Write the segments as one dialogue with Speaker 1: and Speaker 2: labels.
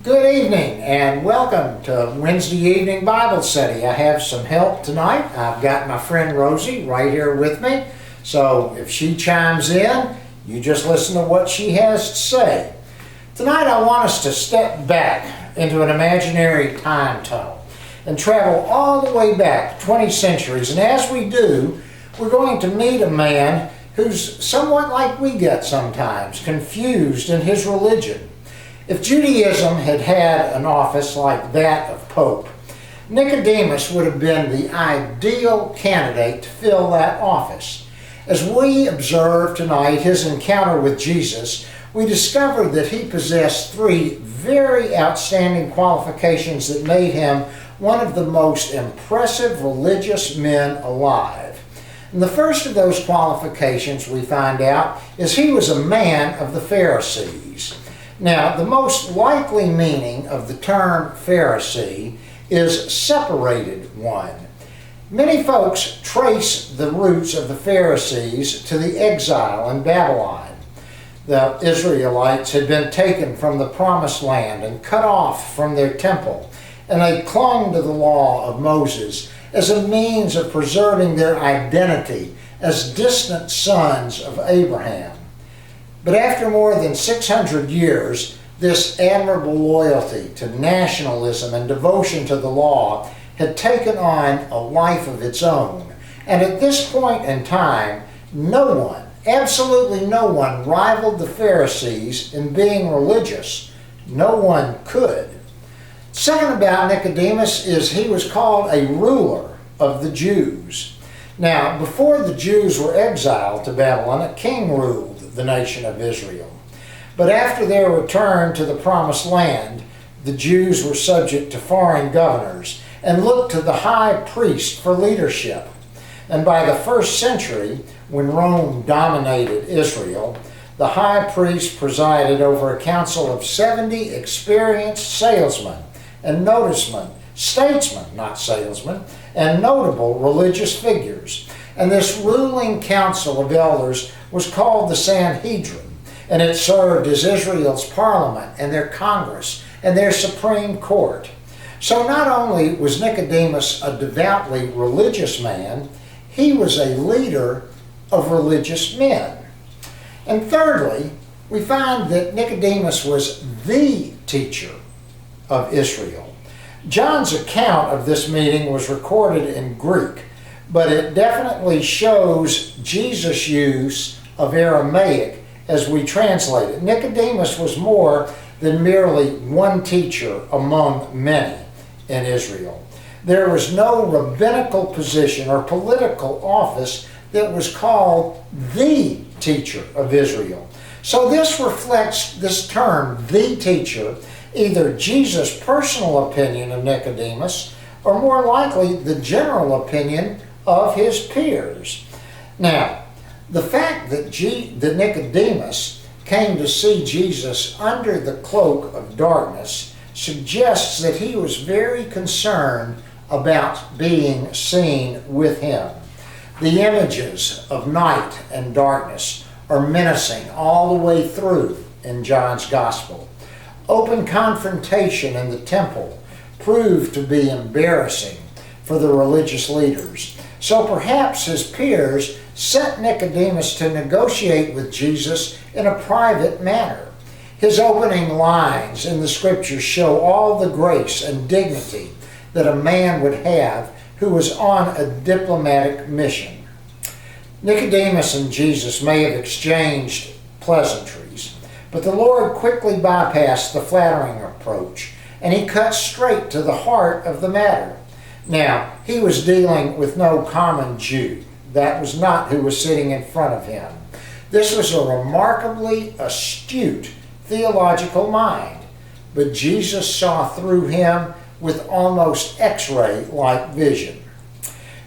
Speaker 1: Good evening and welcome to Wednesday evening Bible study. I have some help tonight. I've got my friend Rosie right here with me. So if she chimes in, you just listen to what she has to say. Tonight I want us to step back into an imaginary time tunnel and travel all the way back 20 centuries. And as we do, we're going to meet a man who's somewhat like we get sometimes, confused in his religion. If Judaism had had an office like that of Pope, Nicodemus would have been the ideal candidate to fill that office. As we observe tonight his encounter with Jesus, we discover that he possessed three very outstanding qualifications that made him one of the most impressive religious men alive. And the first of those qualifications we find out is he was a man of the Pharisees. Now, the most likely meaning of the term Pharisee is separated one. Many folks trace the roots of the Pharisees to the exile in Babylon. The Israelites had been taken from the promised land and cut off from their temple, and they clung to the law of Moses as a means of preserving their identity as distant sons of Abraham. But after more than 600 years, this admirable loyalty to nationalism and devotion to the law had taken on a life of its own. And at this point in time, no one, absolutely no one, rivaled the Pharisees in being religious. No one could. Second about Nicodemus is he was called a ruler of the Jews. Now, before the Jews were exiled to Babylon, a king ruled the nation of Israel. But after their return to the promised land, the Jews were subject to foreign governors and looked to the high priest for leadership. And by the first century, when Rome dominated Israel, the high priest presided over a council of 70 experienced salesmen and statesmen, not salesmen, and notable religious figures. And this ruling council of elders was called the Sanhedrin, and it served as Israel's parliament and their Congress and their Supreme Court. So not only was Nicodemus a devoutly religious man, he was a leader of religious men. And thirdly, we find that Nicodemus was the teacher of Israel. John's account of this meeting was recorded in Greek, but it definitely shows Jesus' use of Aramaic as we translate it. Nicodemus was more than merely one teacher among many in Israel. There was no rabbinical position or political office that was called the teacher of Israel. So this reflects this term, the teacher, either Jesus' personal opinion of Nicodemus or more likely the general opinion of his peers. Now, the fact that Nicodemus came to see Jesus under the cloak of darkness suggests that he was very concerned about being seen with him. The images of night and darkness are menacing all the way through in John's Gospel. Open confrontation in the temple proved to be embarrassing for the religious leaders. So perhaps his peers sent Nicodemus to negotiate with Jesus in a private manner. His opening lines in the scriptures show all the grace and dignity that a man would have who was on a diplomatic mission. Nicodemus and Jesus may have exchanged pleasantries, but the Lord quickly bypassed the flattering approach, and he cut straight to the heart of the matter. Now, he was dealing with no common Jew. That was not who was sitting in front of him. This was a remarkably astute theological mind, but Jesus saw through him with almost X-ray-like vision.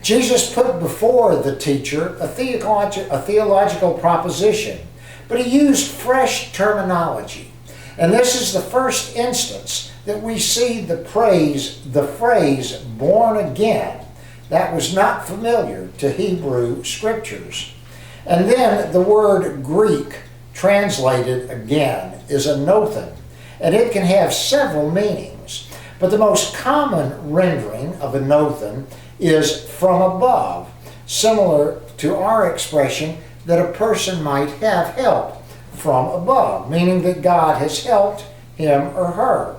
Speaker 1: Jesus put before the teacher a theological proposition, but he used fresh terminology. And this is the first instance that we see the phrase born again. That was not familiar to Hebrew scriptures. And then the word Greek translated again is anothen, and it can have several meanings. But the most common rendering of anothen is from above, similar to our expression that a person might have help from above, meaning that God has helped him or her.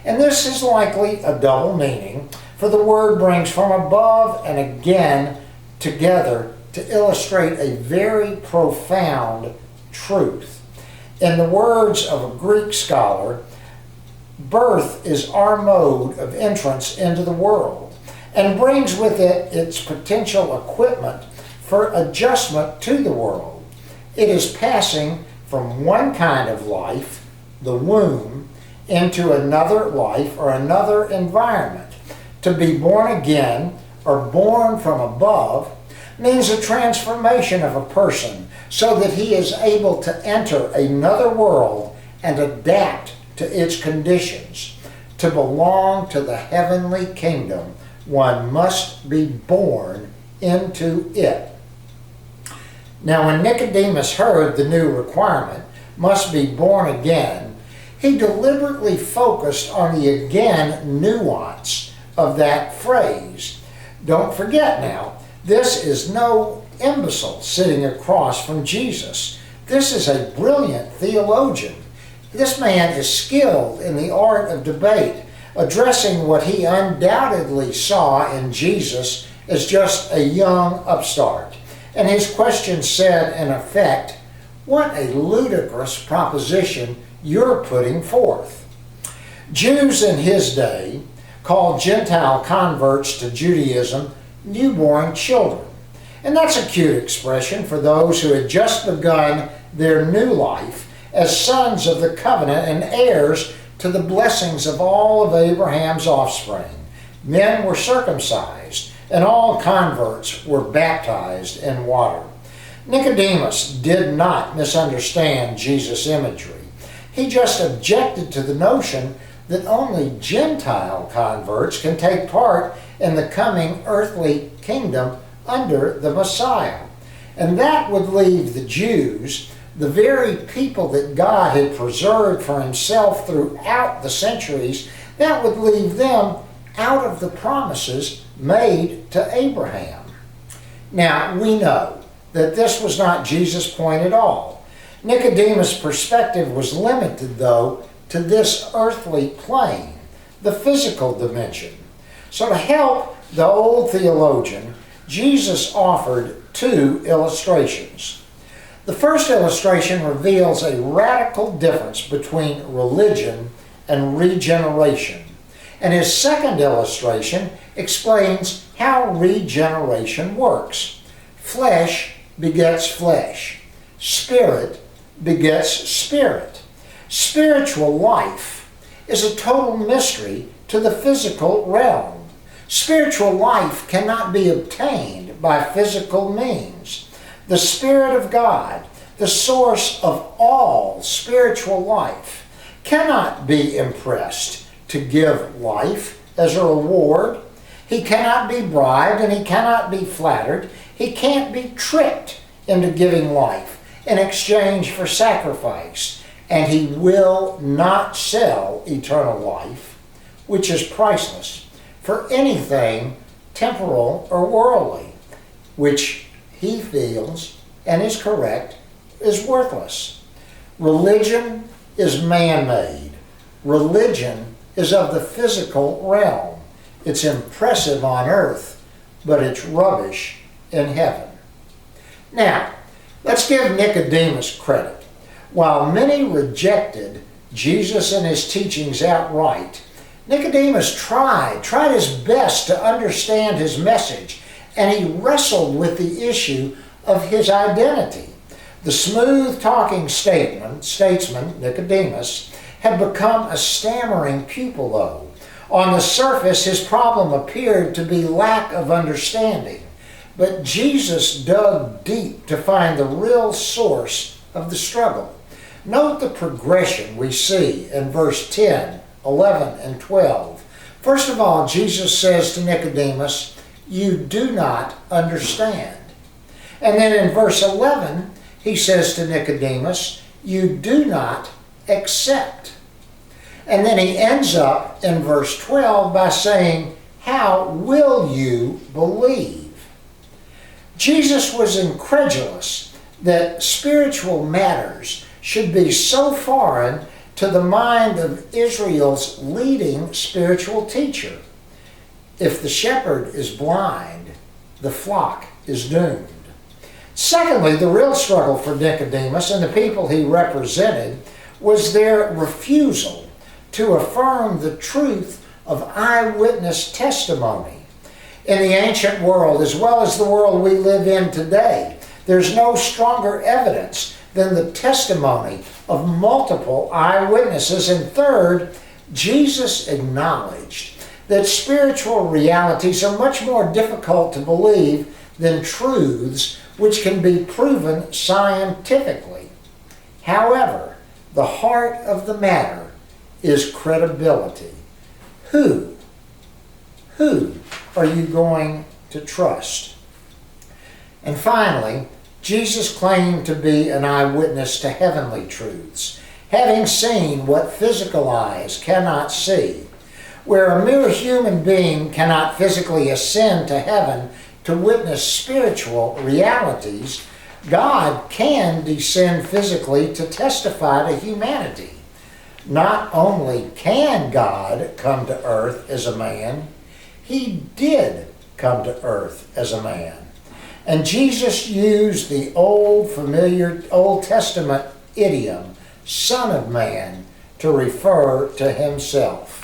Speaker 1: And this is likely a double meaning, for the word brings from above and again together to illustrate a very profound truth. In the words of a Greek scholar, birth is our mode of entrance into the world and brings with it its potential equipment for adjustment to the world. It is passing from one kind of life, the womb, into another life or another environment. To be born again or born from above means a transformation of a person so that he is able to enter another world and adapt to its conditions. To belong to the heavenly kingdom, one must be born into it. Now, when Nicodemus heard the new requirement, must be born again, he deliberately focused on the again nuance of that phrase. Don't forget now, this is no imbecile sitting across from Jesus. This is a brilliant theologian. This man is skilled in the art of debate, addressing what he undoubtedly saw in Jesus as just a young upstart. And his question said, in effect, "What a ludicrous proposition you're putting forth." Jews in his day called Gentile converts to Judaism newborn children. And that's a cute expression for those who had just begun their new life as sons of the covenant and heirs to the blessings of all of Abraham's offspring. Men were circumcised, and all converts were baptized in water. Nicodemus did not misunderstand Jesus' imagery. He just objected to the notion that only Gentile converts can take part in the coming earthly kingdom under the Messiah. And that would leave the Jews, the very people that God had preserved for himself throughout the centuries, that would leave them out of the promises made to Abraham. Now, we know that this was not Jesus' point at all. Nicodemus' perspective was limited, though, to this earthly plane, the physical dimension. So to help the old theologian, Jesus offered two illustrations. The first illustration reveals a radical difference between religion and regeneration. And his second illustration explains how regeneration works. Flesh begets flesh. Spirit begets spirit. Spiritual life is a total mystery to the physical realm. Spiritual life cannot be obtained by physical means. The Spirit of God, the source of all spiritual life, cannot be impressed to give life as a reward. He cannot be bribed and he cannot be flattered. He can't be tricked into giving life in exchange for sacrifice. And he will not sell eternal life, which is priceless, for anything temporal or worldly, which he feels and is correct is worthless. Religion is man-made. Religion is of the physical realm. It's impressive on earth, but it's rubbish in heaven. Now, let's give Nicodemus credit. While many rejected Jesus and his teachings outright, Nicodemus tried his best to understand his message, and he wrestled with the issue of his identity. The smooth-talking statesman, Nicodemus, had become a stammering pupil, though. On the surface, his problem appeared to be lack of understanding, but Jesus dug deep to find the real source of the struggle. Note the progression we see in verse 10, 11, and 12. First of all, Jesus says to Nicodemus, "You do not understand." And then in verse 11, he says to Nicodemus, "You do not accept." And then he ends up in verse 12 by saying, how will you believe? Jesus was incredulous that spiritual matters should be so foreign to the mind of Israel's leading spiritual teacher. If the shepherd is blind, the flock is doomed. Secondly, the real struggle for Nicodemus and the people he represented was their refusal to affirm the truth of eyewitness testimony. In the ancient world, as well as the world we live in today, there's no stronger evidence than the testimony of multiple eyewitnesses. And third, Jesus acknowledged that spiritual realities are much more difficult to believe than truths which can be proven scientifically. However, the heart of the matter is credibility. Who are you going to trust? And finally, Jesus claimed to be an eyewitness to heavenly truths, having seen what physical eyes cannot see. Where a mere human being cannot physically ascend to heaven to witness spiritual realities, God can descend physically to testify to humanity. Not only can God come to earth as a man, he did come to earth as a man. And Jesus used the familiar Old Testament idiom, Son of Man, to refer to himself.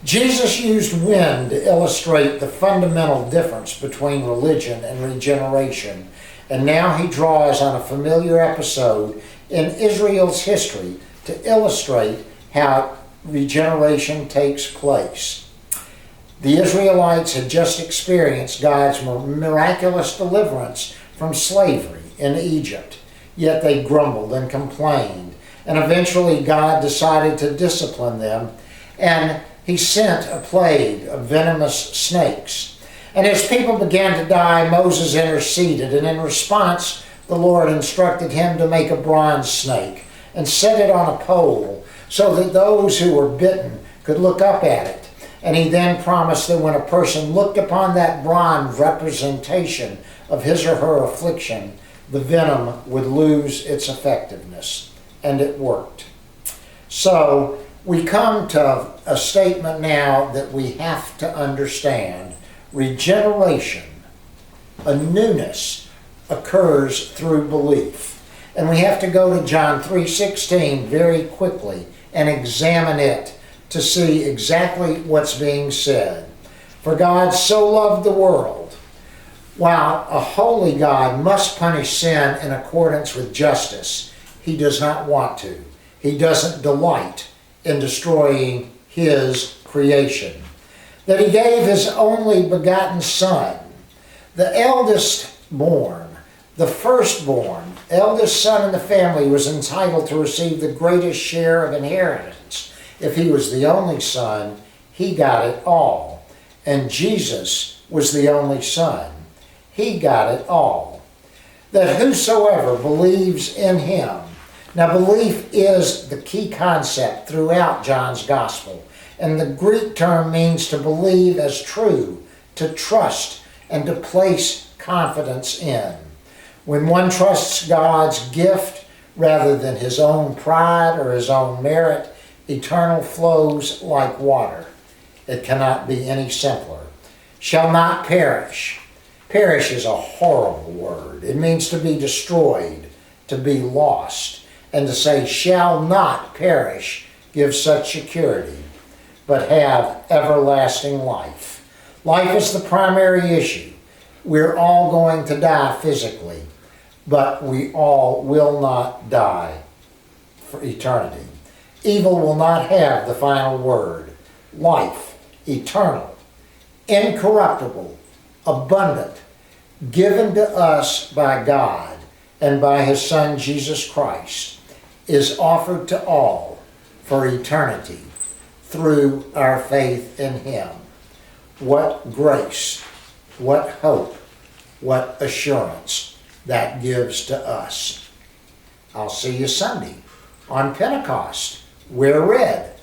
Speaker 1: Jesus used wind to illustrate the fundamental difference between religion and regeneration. And now he draws on a familiar episode in Israel's history to illustrate how regeneration takes place. The Israelites had just experienced God's miraculous deliverance from slavery in Egypt, yet they grumbled and complained, and eventually God decided to discipline them, and he sent a plague of venomous snakes. And as people began to die, Moses interceded, and in response, the Lord instructed him to make a bronze snake and set it on a pole so that those who were bitten could look up at it. And he then promised that when a person looked upon that bronze representation of his or her affliction, the venom would lose its effectiveness. And it worked. So we come to a statement now that we have to understand. Regeneration, a newness, occurs through belief. And we have to go to John 3:16 very quickly and examine it to see exactly what's being said. For God so loved the world. While a holy God must punish sin in accordance with justice, he does not want to. He doesn't delight in destroying his creation. That he gave his only begotten Son, the eldest born, the firstborn, eldest son in the family, was entitled to receive the greatest share of inheritance. If he was the only son, he got it all. And Jesus was the only son. He got it all. That whosoever believes in him. Now, belief is the key concept throughout John's gospel. And the Greek term means to believe as true, to trust, and to place confidence in. When one trusts God's gift rather than his own pride or his own merit, eternal flows like water. It cannot be any simpler. Shall not perish. Perish is a horrible word. It means to be destroyed, to be lost. And to say shall not perish gives such security, but have everlasting life. Life is the primary issue. We're all going to die physically, but we all will not die for eternity. Evil will not have the final word. Life, eternal, incorruptible, abundant, given to us by God and by his Son Jesus Christ, is offered to all for eternity through our faith in him. What grace, what hope, what assurance that gives to us. I'll see you Sunday on Pentecost. Wear red.